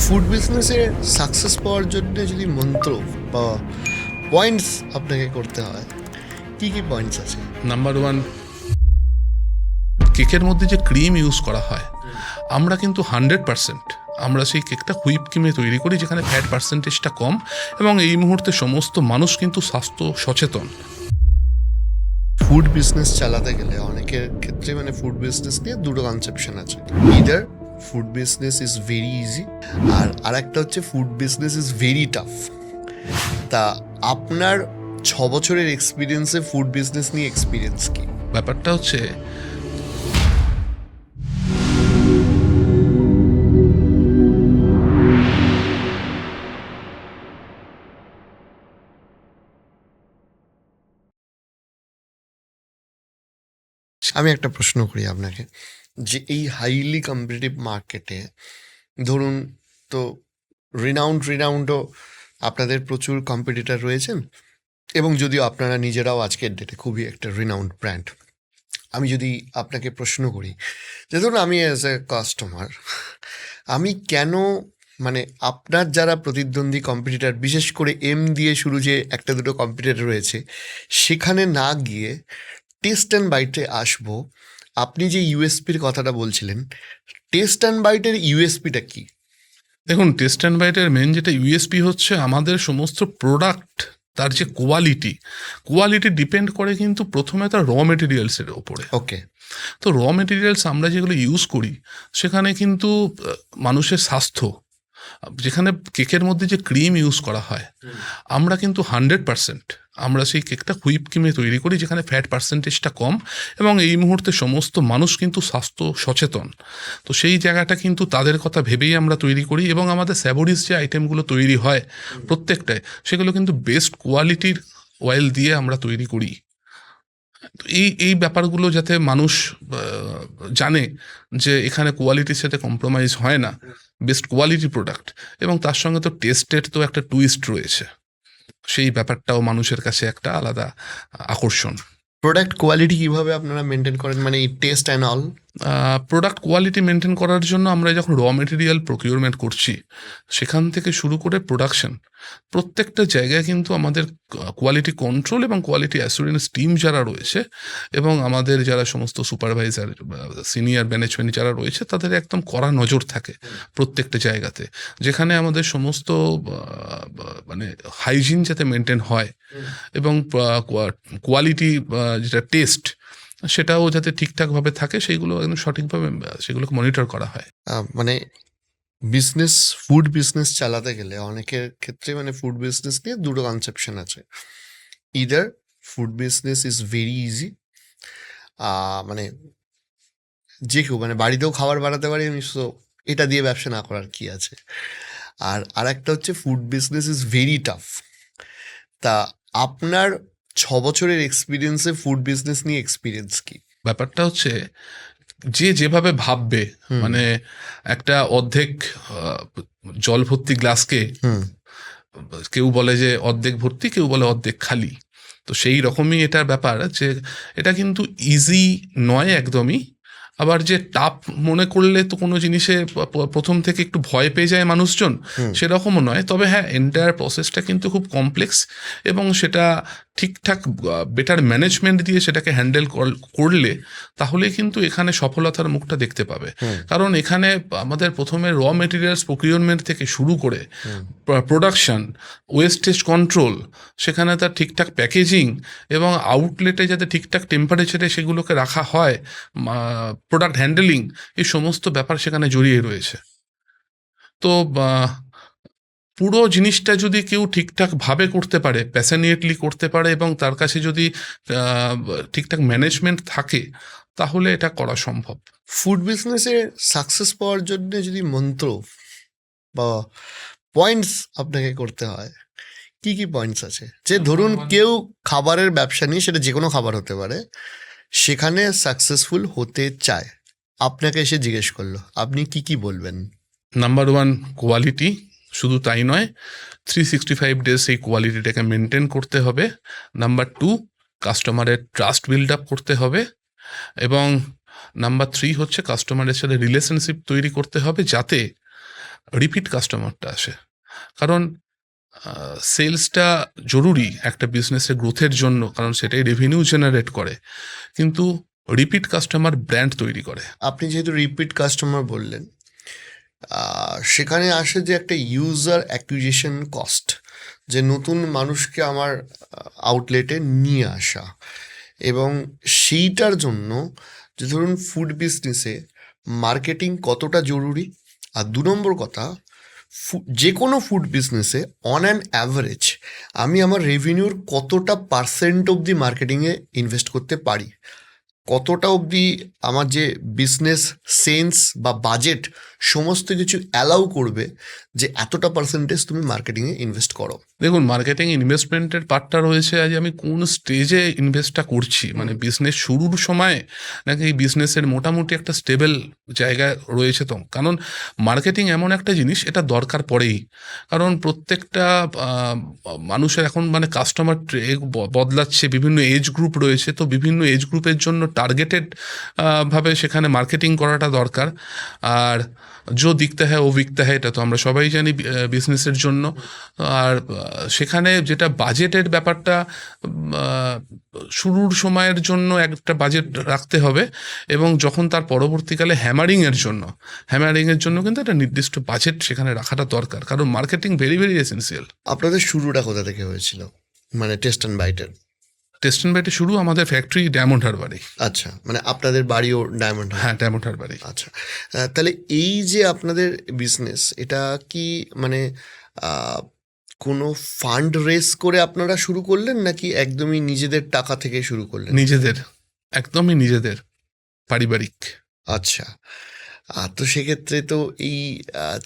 Food বিজনেসে success পাওয়ার জন্য যদি মন্ত্র বা পয়েন্টস আপনাকে করতে হয়, কি কি পয়েন্টস আছে? নাম্বার ওয়ান, কেকের মধ্যে যে ক্রিম ইউজ করা হয়, আমরা কিন্তু 100% আমরা সেই কেকটা হুইপ ক্রিমে তৈরি করি, যেখানে ফ্যাট পার্সেন্টেজটা কম, এবং এই মুহূর্তে সমস্ত মানুষ কিন্তু স্বাস্থ্য সচেতন। ফুড বিজনেস চালাতে গেলে অনেকের ক্ষেত্রে ফুড বিজনেস নিয়ে দুটো কনসেপশন আছে। Either food business is very easy, আর একটা হচ্ছে food business is very tough. তা আপনার 6 বছরের এক্সপিরিয়েন্সে ফুড বিজনেস নিয়ে এক্সপিরিয়েন্স কি? ব্যাপারটা হচ্ছে, আমি একটা প্রশ্ন করি আপনাকে, যে এই হাইলি কম্পিটিটিভ মার্কেটে ধরুন, তো রিনাউন্ডও আপনাদের প্রচুর কম্পিটিটর রয়েছেন, এবং যদিও আপনারা নিজেরাও আজকের ডেটে খুবই একটা রিনাউন্ড ব্র্যান্ড। আমি যদি আপনাকে প্রশ্ন করি যে ধরুন আমি অ্যাজ এ কাস্টমার, আমি কেন আপনার যারা প্রতিদ্বন্দ্বী কম্পিটিটর, বিশেষ করে এম দিয়ে শুরু যে একটা দুটো কম্পিটিটর রয়েছে, সেখানে না গিয়ে টেস্ট অ্যান্ড বাইটে আসবো? আপনি যে ইউএসপির কথাটা বলছিলেন, টেস্ট অ্যান্ড বাইটের ইউএসপিটা কি? দেখুন, টেস্ট অ্যান্ড বাইটের মেন যেটা ইউএসপি হচ্ছে, আমাদের সমস্ত প্রোডাক্ট, তার যে কোয়ালিটি ডিপেন্ড করে কিন্তু প্রথমে তার র মেটেরিয়ালসের ওপরে। ওকে। তো র মেটেরিয়ালস আমরা যেগুলো ইউজ করি, সেখানে কিন্তু মানুষের স্বাস্থ্য, যেখানে কেকের মধ্যে যে ক্রিম ইউজ করা হয়, আমরা কিন্তু 100% আমরা সেই কেকটা হুইপ ক্রিমে তৈরি করি, যেখানে ফ্যাট পার্সেন্টেজটা কম, এবং এই মুহূর্তে সমস্ত মানুষ কিন্তু স্বাস্থ্য সচেতন। তো সেই জায়গাটা কিন্তু তাদের কথা ভেবেই আমরা তৈরি করি, এবং আমাদের স্যাবোরিজ যে আইটেমগুলো তৈরি হয় প্রত্যেকটায়, সেগুলো কিন্তু বেস্ট কোয়ালিটির অয়েল দিয়ে আমরা তৈরি করি। তো এই ব্যাপারগুলো যাতে মানুষ জানে যে এখানে কোয়ালিটির সাথে কম্প্রোমাইজ হয় না, বেস্ট কোয়ালিটি প্রোডাক্ট, এবং তার সঙ্গে তো টেস্টের তো একটা টুইস্ট রয়েছে, সেই ব্যাপারটাও মানুষের কাছে একটা আলাদা আকর্ষণ। প্রোডাক্ট কোয়ালিটি কিভাবে আপনারা মেনটেন করেন, এই test and all? Product quality maintain করার জন্য আমরা যখন র মেটেরিয়াল প্রকিউরমেন্ট করছি, সেখান থেকে শুরু করে প্রোডাকশন, প্রত্যেকটা জায়গায় কিন্তু আমাদের কোয়ালিটি কন্ট্রোল এবং কোয়ালিটি অ্যাসুরেন্স টিম যারা রয়েছে, এবং আমাদের যারা সমস্ত সুপারভাইজার, সিনিয়র ম্যানেজমেন্ট যারা রয়েছে, তাদের একদম কড়া নজর থাকে প্রত্যেকটা জায়গাতে, যেখানে আমাদের সমস্ত হাইজিন যাতে মেনটেন হয়, এবং কোয়ালিটি যেটা টেস্ট, সেটাও যাতে ঠিকঠাকভাবে থাকে, সেইগুলো একদম সঠিকভাবে সেগুলোকে মনিটর করা হয়। ফুড বিজনেস চালাতে গেলে অনেকের ক্ষেত্রে ফুড বিজনেস নিয়ে দুটো কনসেপশন আছে। Either food business is very easy, যে কেউ বাড়িতেও খাবার বানাতে পারে, সো এটা দিয়ে ব্যবসা না করার কি আছে। আর একটা হচ্ছে food business is very tough. তা আপনার 6 বছরের এক্সপিরিয়েন্সে ফুড বিজনেস নিয়ে এক্সপিরিয়েন্স কি? ব্যাপারটা হচ্ছে, যে যেভাবে ভাববে, মানে একটা অর্ধেক জল ভর্তি গ্লাসকে কেউ বলে যে অর্ধেক ভর্তি, কেউ বলে অর্ধেক খালি। তো সেই রকমই এটার ব্যাপার, যে এটা কিন্তু ইজি নয় একদমই। আবার যে টাফ মনে করলে তো কোনো জিনিসে প্রথম থেকে একটু ভয় পেয়ে যায় মানুষজন, সেরকমও নয়। তবে হ্যাঁ, এন্টায়ার প্রসেসটা কিন্তু খুব কমপ্লেক্স, এবং সেটা ঠিকঠাক বেটার ম্যানেজমেন্ট দিয়ে সেটাকে হ্যান্ডেল করলে, তাহলে কিন্তু এখানে সফলতার মুখটা দেখতে পাবে। কারণ এখানে আমাদের প্রথমে র মেটেরিয়ালস প্রকিউরমেন্ট থেকে শুরু করে প্রোডাকশন, ওয়েস্টেজ কন্ট্রোল, সেখানে তার ঠিকঠাক প্যাকেজিং, এবং আউটলেটে যাতে ঠিকঠাক টেম্পারেচারে সেগুলোকে রাখা হয়, প্রোডাক্ট হ্যান্ডেলিং, এই সমস্ত ব্যাপার সেখানে জড়িয়ে রয়েছে। তো পুরো জিনিসটা যদি কেউ ঠিকঠাকভাবে করতে পারে, প্যাশনেটলি করতে পারে, এবং তার কাছে যদি ঠিকঠাক ম্যানেজমেন্ট থাকে, তাহলে এটা করা সম্ভব। ফুড বিজনেসে সাকসেস পাওয়ার জন্য যদি মন্ত্র বা পয়েন্টস আপনাকে করতে হয়, কি কি পয়েন্টস আছে? যে ধরুন কেউ খাবারের ব্যবসা নিয়ে, সেটা যে কোনো খাবার হতে পারে, সেখানে সাকসেসফুল হতে চায়, আপনাকে এসে জিজ্ঞেস করলো, আপনি কি কি বলবেন? Number one, quality. শুধু তাই নয়, 365 ডেজ সেই কোয়ালিটিটাকে মেনটেন করতে হবে। নাম্বার টু, কাস্টমারের ট্রাস্ট বিল্ড আপ করতে হবে। এবং নাম্বার থ্রি হচ্ছে, কাস্টমারের সাথে রিলেশনশিপ তৈরি করতে হবে, যাতে রিপিট কাস্টমারটা আসে। কারণ সেলসটা জরুরি একটা বিজনেসের গ্রোথের জন্য, কারণ সেটাই রেভিনিউ জেনারেট করে, কিন্তু রিপিট কাস্টমার ব্র্যান্ড তৈরি করে। আপনি যেহেতু রিপিট কাস্টমার বললেন, সেখানে আসে যে একটা ইউজার অ্যাকুইজিশন কস্ট, যে নতুন মানুষকে আমার আউটলেটে নিয়ে আসা, এবং সেইটার জন্য যে ধরুন ফুড বিজনেসে মার্কেটিং কতটা জরুরি। আর 2 নম্বর কথা, যে কোনো ফুড বিজনেসে অন অ্যান অ্যাভারেজ আমি আমার রেভিনিউর কতটা পার্সেন্ট অবধি মার্কেটিংয়ে ইনভেস্ট করতে পারি, কতটা অবধি আমার যে বিজনেস সেন্স বা বাজেট সমস্ত কিছু অ্যালাউ করবে যে এতটা পার্সেন্টেজ তুমি মার্কেটিংয়ে ইনভেস্ট করো। দেখুন, মার্কেটিং ইনভেস্টমেন্টের পার্টটা রয়েছে আজ আমি কোন স্টেজে ইনভেস্টটা করছি, মানে বিজনেস শুরুর সময় নাকি এই বিজনেসের মোটামুটি একটা স্টেবল জায়গায় রয়েছে। তো কারণ মার্কেটিং এমন একটা জিনিস, এটা দরকার পড়েই। কারণ প্রত্যেকটা মানুষের এখন মানে কাস্টমার বদলাচ্ছে, বিভিন্ন এজ গ্রুপ রয়েছে, তো বিভিন্ন এজ গ্রুপের জন্য টার্গেটেড ভাবে সেখানে মার্কেটিং করাটা দরকার। আর जो दिखता है वो बिकता है, এটা তো আমরা সবাই জানি বিজনেসের জন্য। আর সেখানে যেটা বাজেটের ব্যাপারটা, শুরুর সময়ের জন্য একটা বাজেট রাখতে হবে, এবং যখন তার পরবর্তীকালে হ্যামারিংয়ের জন্য কিন্তু একটা নির্দিষ্ট বাজেট সেখানে রাখাটা দরকার, কারণ মার্কেটিং ভেরি ভেরি এসেন্সিয়াল। আপনাদের শুরুটা কোথা থেকে হয়েছিল, মানে টেস্ট অ্যান্ড বাইটের? টেস্ট অ্যান্ড বাইটে শুরু আমাদের ফ্যাক্টরি ডায়মন্ড হারবারে। আচ্ছা, মানে আপনাদের বাড়িও ডায়মন্ড? হ্যাঁ, ডায়মন্ড হারবারে। আচ্ছা, তাহলে এই যে আপনাদের বিজনেস, এটা কি মানে কোনো ফান্ড রেজ করে আপনারা শুরু করলেন, নাকি একদমই নিজেদের টাকা থেকে শুরু করলেন? নিজেদের, একদমই নিজেদের, পারিবারিক। আচ্ছা, তো সেক্ষেত্রে তো এই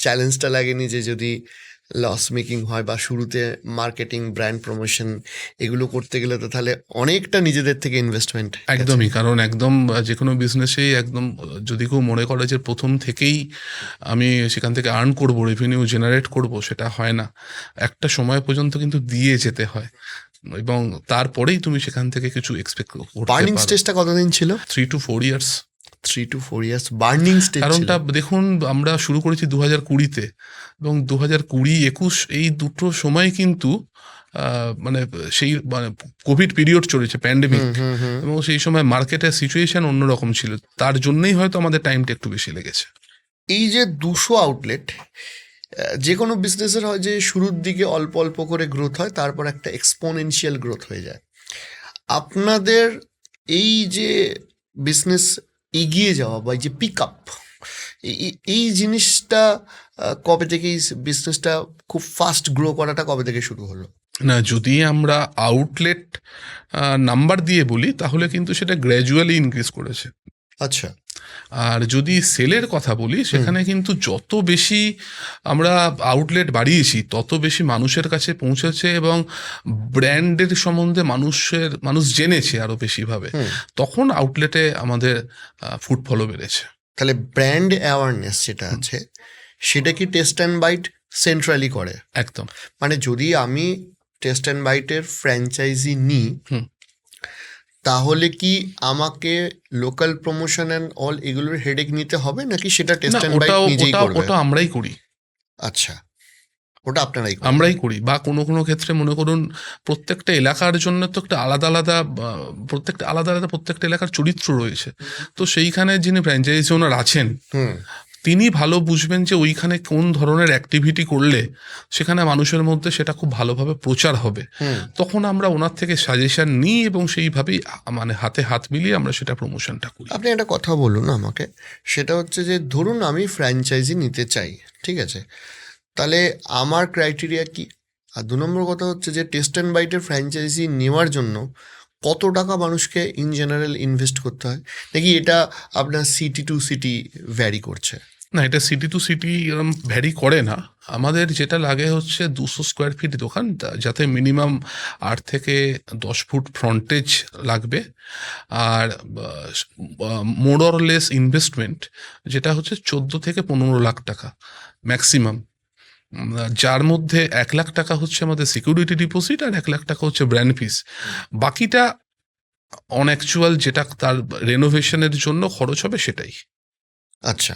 চ্যালেঞ্জটা লাগেনি যে যদি লস মেকিং হয়, বা শুরুতে মার্কেটিং, ব্র্যান্ড প্রমোশন এগুলো করতে গেলে তো তাহলে অনেকটা নিজেদের থেকে ইনভেস্টমেন্ট? একদমই, কারণ একদম যে কোনো বিজনেসেই একদম যদি কেউ মনে করে যে প্রথম থেকেই আমি সেখান থেকে আর্ন করব, রেভিনিউ জেনারেট করব, সেটা হয় না। একটা সময় পর্যন্ত কিন্তু দিয়ে যেতে হয়, এবং তারপরেই তুমি সেখান থেকে কিছু এক্সপেক্ট করতে বার্নিং পারো। স্টেজটা কতদিন ছিল? 3 to 4 years। 3 to 4 years burning stage? কারণটা দেখুন, আমরা শুরু করেছি 2020-তে, এবং 2020-21 এই দুটো সময় কিন্তু মানে সেই মানে কোভিড পিরিয়ড চলেছে, প্যান্ডেমিক, এবং সেই সময় মার্কেটের সিচুয়েশন অন্যরকম ছিল, তার জন্যই হয়তো আমাদের টাইমটা একটু বেশি লেগেছে। এই যে 200 আউটলেট, যে কোনো বিজনেসের হয় যে শুরুর দিকে অল্প অল্প করে গ্রোথ হয়, তারপর একটা এক্সপোনেনশিয়াল গ্রোথ হয়ে যায়। আপনাদের এই যে বিজনেস এগিয়ে যাওয়া বা এই যে পিক আপ, এই জিনিসটা কবে থেকে, এই বিজনেসটা খুব ফাস্ট গ্রো করাটা কবে থেকে শুরু হলো? না, যদি আমরা আউটলেট নাম্বার দিয়ে বলি তাহলে কিন্তু সেটা গ্র্যাজুয়ালি ইনক্রিজ করেছে। আচ্ছা, আর যদি সেলের কথা বলি, সেখানে কিন্তু যত বেশি আমরা আউটলেট বাড়িয়েছি তত বেশি মানুষের কাছে পৌঁছেছে, এবং ব্র্যান্ডের সম্বন্ধে মানুষ জেনেছে আরো বেশিভাবে, তখন আউটলেটে আমাদের ফুটফলও বেড়েছে। তাহলে ব্র্যান্ড অ্যাওয়ারনেস যেটা আছে সেটা কি টেস্ট অ্যান্ড বাইট সেন্ট্রালি করে? একদম। মানে যদি আমি টেস্ট অ্যান্ড বাইটের ফ্র্যাঞ্চাইজি নিই, তাহলে কি আমাকে লোকাল প্রমোশন অ্যান্ড অল এগুলোর হেডেক নিতে হবে, নাকি সেটা টেস্ট অ্যান্ড বাইট নিজেই করবে? ওটা আমরাই করি। আচ্ছা, ওটা আমরাই করি, বা কোনো কোনো ক্ষেত্রে মনে করুন প্রত্যেকটা এলাকার জন্য তো একটা আলাদা আলাদা প্রত্যেকটা এলাকার চরিত্র রয়েছে, তো সেইখানে যিনি ফ্র্যাঞ্চাইজি ওনার আছেন তিনি ভালো বুঝবেন যে ওইখানে কোন ধরনের অ্যাক্টিভিটি করলে সেখানে মানুষের মধ্যে সেটা খুব ভালোভাবে প্রচার হবে, তখন আমরা ওনার থেকে সাজেশন নিই, এবং সেইভাবেই মানে হাতে হাত মিলিয়ে আমরা সেটা প্রমোশনটা করি। আপনি একটা কথা বলুন আমাকে, সেটা হচ্ছে যে ধরুন আমি ফ্র্যাঞ্চাইজি নিতে চাই, ঠিক আছে, তাহলে আমার ক্রাইটেরিয়া কি? আর 2 নম্বর কথা হচ্ছে যে টেস্ট অ্যান্ড বাইটের ফ্র্যাঞ্চাইজি নেওয়ার জন্য কত টাকা মানুষকে ইন জেনারেল ইনভেস্ট করতে হয়, নাকি এটা আপনার সিটি টু সিটি ভ্যারি করছে? না, এটা সিটি টু সিটি এরকম ভ্যারি করে না। আমাদের যেটা লাগে হচ্ছে 200 স্কোয়ার ফিট দোকান, যাতে মিনিমাম 8 থেকে 10 ফুট ফ্রন্টেজ লাগবে, আর মোর অর লেস ইনভেস্টমেন্ট যেটা হচ্ছে 14 থেকে 15 লাখ টাকা ম্যাক্সিমাম, যার মধ্যে 1 লাখ টাকা হচ্ছে আমাদের সিকিউরিটি ডিপোজিট, আর 1 লাখ টাকা হচ্ছে ব্র্যান্ড ফিস। বাকিটা অন অ্যাকচুয়াল যেটা তার রেনোভেশনের জন্য খরচ হবে সেটাই। আচ্ছা,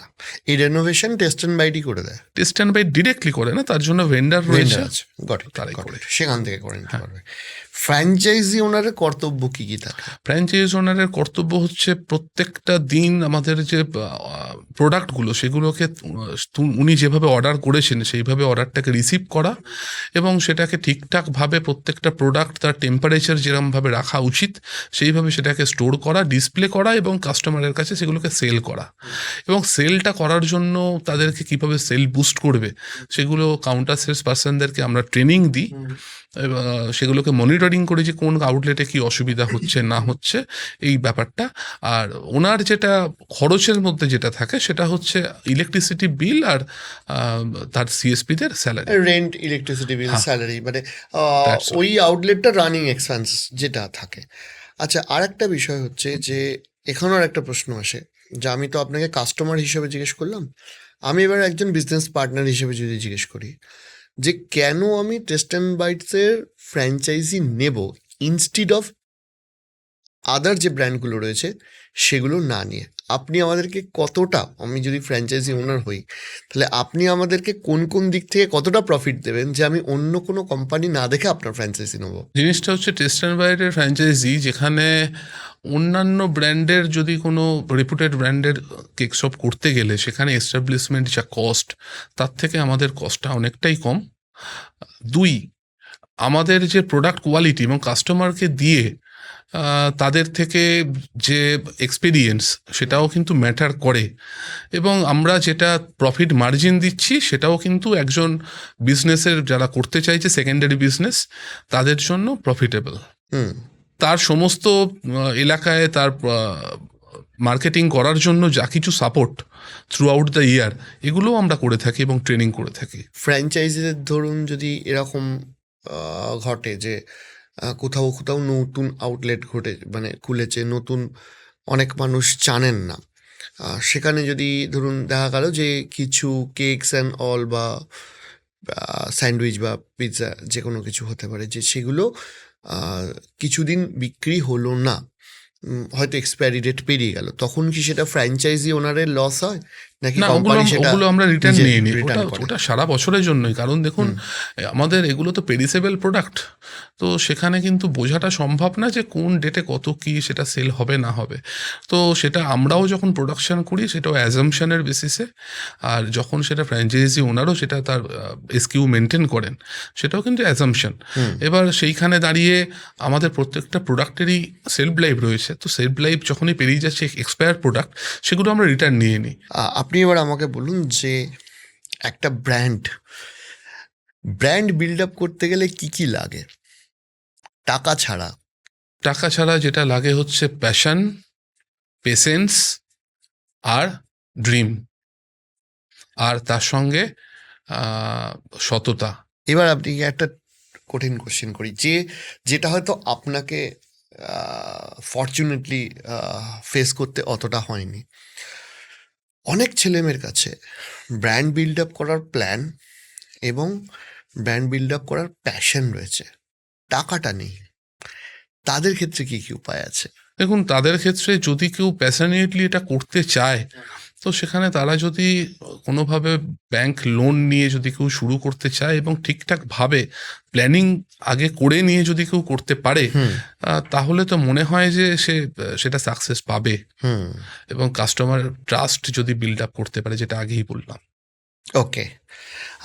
এই রেনোভেশন টেস্ট অ্যান্ড বাইটই করে দেয়? টেস্ট অ্যান্ড বাই ডিরেক্টলি করে না, তার জন্য ভেন্ডার রয়েছে, ভেন্ডার আছে, গট ইট, তারাই গট করে। ইট, সেখান থেকে করে নিতে হ্যাঁ। পারবে। ফ্র্যাঞ্চাইজি ওনারের কর্তব্য কি কি থাকে? ফ্র্যাঞ্চাইজ ওনারের কর্তব্য হচ্ছে প্রত্যেকটা দিন আমাদের যে প্রোডাক্টগুলো সেগুলোকে উনি যেভাবে অর্ডার করেছেন সেইভাবে অর্ডারটাকে রিসিভ করা এবং সেটাকে ঠিকঠাকভাবে প্রত্যেকটা প্রোডাক্ট তার টেম্পারেচার যেরকমভাবে রাখা উচিত সেইভাবে সেটাকে স্টোর করা, ডিসপ্লে করা এবং কাস্টমারের কাছে সেগুলোকে সেল করা। এবং সেলটা করার জন্য তাদেরকে কিভাবে সেল বুস্ট করবে সেগুলো কাউন্টার সেলস পার্সনদেরকে আমরা ট্রেনিং দিই এবং সেগুলোকে মনিটরিং করি যে কোন আউটলেটে কি অসুবিধা হচ্ছে না হচ্ছে এই ব্যাপারটা। আর ওনার যেটা খরচের মধ্যে যেটা থাকে সেটা হচ্ছে ইলেকট্রিসিটি বিল আর তার সিএসপিদের স্যালারি। রেন্ট, ইলেকট্রিসিটি বিল, হ্যাঁ। স্যালারি, মানে That's all. ওই আউটলেটটা রানিং এক্সপেন্স যেটা থাকে। আচ্ছা, আর একটা বিষয় হচ্ছে যে এখানেও একটা প্রশ্ন আসে, যে আমি তো আপনাকে কাস্টমার হিসেবে জিজ্ঞেস করলাম, আমি এবার একজন বিজনেস পার্টনার হিসেবে যদি জিজ্ঞেস করি যে কেন আমি টেস্ট অ্যান্ড বাইটসের ফ্র্যাঞ্চাইজি নেব ইনস্টিড অফ আদার যে ব্র্যান্ডগুলো রয়েছে সেগুলো না নিয়ে, আপনি আমাদেরকে কতটা, আমি যদি ফ্র্যাঞ্চাইজি ওনার হই তাহলে আপনি আমাদেরকে কোন কোন দিক থেকে কতটা প্রফিট দেবেন যে আমি অন্য কোনো কোম্পানি না দেখে আপনার ফ্র্যাঞ্চাইজি নেবো? জিনিসটা হচ্ছে টেস্ট অ্যান্ড বাইটের ফ্র্যাঞ্চাইজি, যেখানে অন্যান্য ব্র্যান্ডের যদি কোনো রেপুটেড ব্র্যান্ডের কেক শপ করতে গেলে সেখানে এস্টাবলিশমেন্ট যা কস্ট তার থেকে আমাদের কস্টটা অনেকটাই কম। দুই, আমাদের যে প্রোডাক্ট কোয়ালিটি এবং কাস্টমারকে দিয়ে তাদের থেকে যে এক্সপিরিয়েন্স সেটাও কিন্তু ম্যাটার করে এবং আমরা যেটা প্রফিট মার্জিন দিচ্ছি সেটাও কিন্তু একজন বিজনেসের যারা করতে চাইছে সেকেন্ডারি বিজনেস তাদের জন্য প্রফিটেবল। হুম। তার সমস্ত এলাকায় তার মার্কেটিং করার জন্য যা কিছু support through out the year এগুলোও আমরা করে থাকি এবং ট্রেনিং করে থাকি। ফ্র্যাঞ্চাইজিদের ধরুন যদি এরকম ঘটে যে কোথাও কোথাও নতুন আউটলেট মানে খুলেছে, নতুন অনেক মানুষ জানেন না, সেখানে যদি ধরুন দেখা গেল যে কিছু কেকস অ্যান্ড অল বা স্যান্ডউইচ বা পিৎজা যে কোনো কিছু হতে পারে, যে সেগুলো কিছুদিন বিক্রি হলো না, হয়তো এক্সপায়ারি ডেট পেরিয়ে গেল, তখন কি সেটা ফ্র্যাঞ্চাইজি ওনারের লস হয় নাকি না, কোম্পানি সেটা ওগুলো আমরা রিটার্ন নিজে নিয়ে নিই, return ওটা করে? ওটা সারা বছরের জন্যই। কারণ দেখুন আমাদের এগুলো তো পেরিসেবল প্রোডাক্ট, তো সেখানে কিন্তু বোঝাটা সম্ভব না যে কোন ডেটে কত কি সেটা সেল হবে না হবে। তো সেটা আমরাও যখন প্রোডাকশন করি সেটাও অ্যাজাম্পশনের বেসিসে, আর যখন সেটা ফ্র্যাঞ্চাইজি ওনারও সেটা তার এসকিউ মেনটেন করেন সেটাও কিন্তু অ্যাজাম্পশন। এবার সেইখানে দাঁড়িয়ে আমাদের প্রত্যেকটা প্রোডাক্টেরই সেলফ লাইফ রয়েছে, তো সেলফ লাইফ যখনই পেরিয়ে যাচ্ছে এক্সপায়ার প্রোডাক্ট সেগুলো আমরা রিটার্ন নিয়ে নিই। আপনি এবার আমাকে বলুন যে একটা ব্র্যান্ড বিল্ড আপ করতে গেলে কি কি লাগে টাকা ছাড়া? টাকা ছাড়া যেটা লাগে হচ্ছে প্যাশন, পেশেন্স আর ড্রিম, আর তার সঙ্গে সততা। এবার আপনি একটা কঠিন কোশ্চেন করি, যেটা হয়তো আপনাকে ফর্চুনেটলি ফেস করতে অতটা হয়নি। অনেক ছেলেমেয়ের কাছে ব্র্যান্ড বিল্ড আপ করার প্ল্যান এবং ব্র্যান্ড বিল্ড আপ করার প্যাশন রয়েছে, টাকাটা নেই, তাদের ক্ষেত্রে কি কি উপায় আছে? দেখুন, তাদের ক্ষেত্রে যদি কেউ প্যাশনেটলি এটা করতে চায় তো সেখানে তারা যদি কোনোভাবে ব্যাংক লোন নিয়ে যদি কেউ শুরু করতে চায় এবং ঠিকঠাকভাবে প্ল্যানিং আগে করে নিয়ে যদি কেউ করতে পারে তাহলে তো মনে হয় যে সেটা সাকসেস পাবে হুম। এবং কাস্টমার ট্রাস্ট যদি বিল্ড আপ করতে পারে, যেটা আগেই বললাম। ওকে,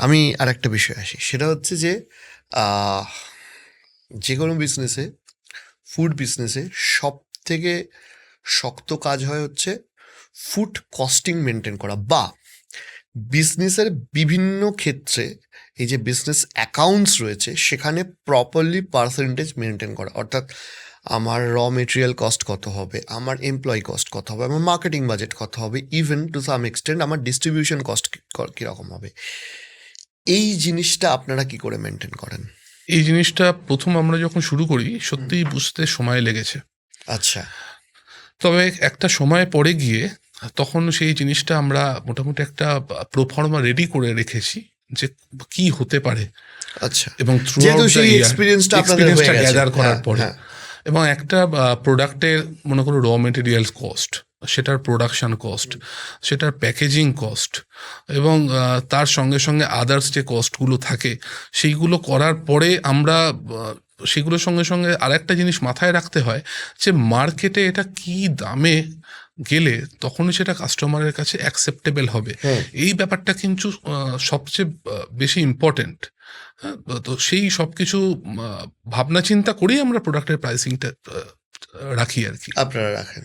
আমি আর একটা বিষয় আসি, সেটা হচ্ছে যে যে কোনো বিজনেসে, ফুড বিজনেসে সব থেকে শক্ত কাজ হয় হচ্ছে ফুড কস্টিং মেনটেন করা, বা বিজনেসের বিভিন্ন ক্ষেত্রে এই যে বিজনেস অ্যাকাউন্টস রয়েছে সেখানে প্রপারলি পার্সেন্টেজ মেনটেন করা, অর্থাৎ আমার র মেটেরিয়াল কস্ট কত হবে, আমার এমপ্লয়ি কস্ট কত হবে, আমার মার্কেটিং বাজেট কত হবে, ইভেন টু সাম এক্সটেন্ট আমার ডিস্ট্রিবিউশন কস্ট কীরকম হবে। এই জিনিসটা আপনারা কি করে মেনটেন করেন? এই জিনিসটা প্রথম আমরা যখন শুরু করি সত্যিই বুঝতে সময় লেগেছে, আচ্ছা। তবে একটা সময় পরে গিয়ে তখন সেই জিনিসটা আমরা মোটামুটি একটা প্রোফর্মা রেডি করে রেখেছি যে কি হতে পারে। আচ্ছা, এবং থ্রু যেহেতু আউট দ্য সেই ইয়ার এক্সপিরিয়েন্সটা আপনাদের হয়ে গেছে। গ্যাদার করার হ্যাঁ, পরে হ্যাঁ। এবং একটা প্রোডাক্টের মনে করো র মেটেরিয়ালস কস্ট সেটার প্রোডাকশন কস্ট, সেটার প্যাকেজিং কস্ট, এবং তার সঙ্গে সঙ্গে আদার্স যে কস্টগুলো থাকে সেইগুলো করার পরে আমরা সেগুলোর সঙ্গে সঙ্গে আর একটা জিনিস মাথায় রাখতে হয় যে মার্কেটে এটা কি দামে গেলে তখনই সেটা কাস্টমারের কাছে অ্যাকসেপ্টেবল হবে। হুম। এই ব্যাপারটা কিন্তু সবচেয়ে বেশি ইম্পর্টেন্ট। তো সেই সব কিছু ভাবনা চিন্তা করেই আমরা প্রোডাক্টের প্রাইসিংটা রাখি আর কি। আপনারা রাখেন।